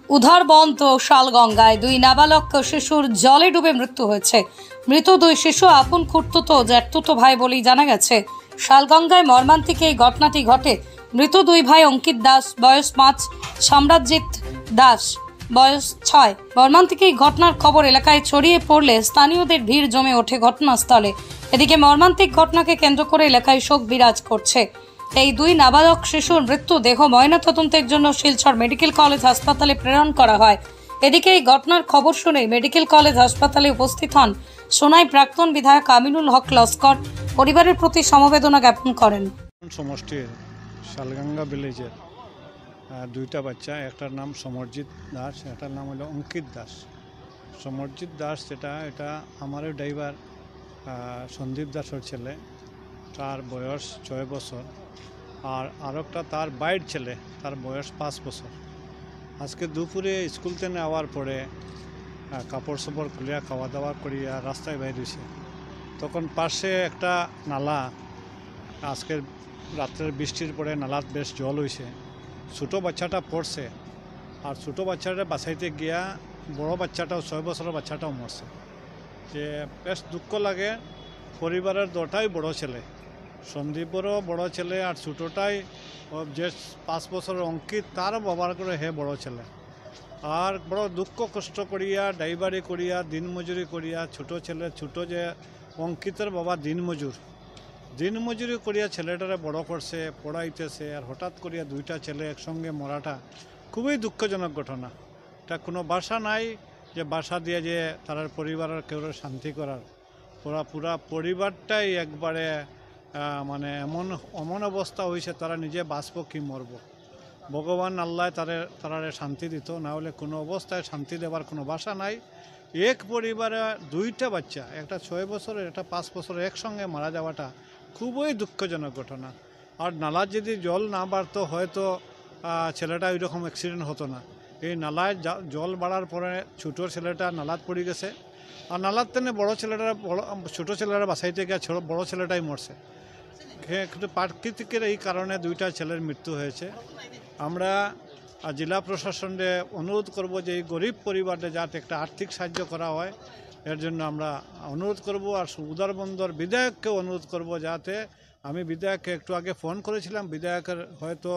উধারবন্দ শালগঙ্গায় দুই নাবালক শিশুর জলে ডুবে মৃত্যু হয়েছে। মৃত দুই শিশু আপন খুড়তুতো জ্যাঠতুতো ভাই বলেই জানা গেছে। শালগঙ্গায় মর্মান্তিক এই ঘটনাটি ঘটে। মৃত দুই ভাই অঙ্কিত দাস বয়স 5, সম্রাজ্জিৎ দাস বয়স 6। মর্মান্তিক এই ঘটনার খবর এলাকায় ছড়িয়ে পড়লে স্থানীয়দের ভিড় জমে ওঠে ঘটনাস্থলে। এদিকে মর্মান্তিক ঘটনাকে কেন্দ্র করে এলাকায় শোক বিরাজ করছে। এই দুই নাবালক শিশুর মৃত্যু দেহ ময়নাতদন্তের জন্য শিলচর মেডিকেল কলেজ হাসপাতালে প্রেরণ করা হয়। এদিকে এই ঘটনার খবর শুনে মেডিকেল কলেজ হাসপাতালে উপস্থিত হন সোনাই প্রাক্তন বিধায়ক আমিনুল হক লস্কর। পরিবারের প্রতি সমবেদনা জ্ঞাপন করেন। সমষ্টির শালগঙ্গা ভিলেজের দুইটা বাচ্চা, একটার নাম সমরজিৎ দাস, একটার নাম হলো অঙ্কিত দাস। সমরজিৎ দাস এটা আমারও ড্রাইভার সন্দীপ দাসের ছেলে, তার বয়স 6 বছর। আর একটা তার বাইর ছেলে, তার বয়স 5 বছর। আজকে দুপুরে স্কুল থেকে আওয়ার পরে কাপড় সাপড় খুলিয়া খাওয়া দাওয়া করিয়া রাস্তায় বাইর হয়েছে, তখন পাশে একটা নালা, আজকের রাত্রের বৃষ্টির পরে নালাত বেশ জল হয়েছে। ছোটো বাচ্চাটা পড়ছে, আর ছোটো বাচ্চাটা বাঁচাইতে গিয়া বড় বাচ্চাটাও 6 বছরের বাচ্চাটাও মরছে। যে বেশ দুঃখ লাগে। পরিবারের দুটাই বড় ছেলে, সন্দীপেরও বড় ছেলে, আর ছোটোটাই যে 5 বছরের অঙ্কিত, তারও বাবার করে হে বড় ছেলে। আর বড় দুঃখ কষ্ট করিয়া ড্রাইভারি করিয়া দিনমজুরি করিয়া ছোটো যে অঙ্কিতের বাবা দিনমজুরি করিয়া ছেলেটারে বড় করছে, পড়াইতেছে, আর হঠাৎ করিয়া দুইটা ছেলে একসঙ্গে মরাটা খুবই দুঃখজনক ঘটনা। এটা কোনো বাসা নাই যে বাসা দিয়ে যে তার পরিবারের কেউ শান্তি করার। পুরা পরিবারটাই একবারে মানে এমন অবস্থা হয়েছে, তারা নিজে বাঁচব কি মরব। ভগবান আল্লাহ তারারে শান্তি দিত, না হলে কোনো অবস্থায় শান্তি দেওয়ার কোনো বাসা নাই। এক পরিবারে দুইটা বাচ্চা, একটা 6 বছরের, একটা 5 বছরের, একসঙ্গে মারা যাওয়াটা খুবই দুঃখজনক ঘটনা। আর নালার যদি জল না বাড়তো হয়তো ছেলেটা ওই রকম অ্যাক্সিডেন্ট হতো না। এই নালায় জল বাড়ার পরে ছোটো ছেলেটা নালাত পড়ে গেছে, আর নালার তেনে ছোটো ছেলেরা বাঁচাইতে গিয়ে বড় ছেলেটাই মরছে। কিন্তু প্রাকৃতিকের এই কারণে দুইটা ছেলের মৃত্যু হয়েছে। আমরা জেলা প্রশাসনকে অনুরোধ করব যে এই গরিব পরিবারে যাতে একটা আর্থিক সাহায্য করা হয়, এর জন্য আমরা অনুরোধ করব। আর উদারবন্দর বিধায়ককে অনুরোধ করব, যাতে আমি বিধায়ককে একটু আগে ফোন করেছিলাম, বিধায়কের হয়তো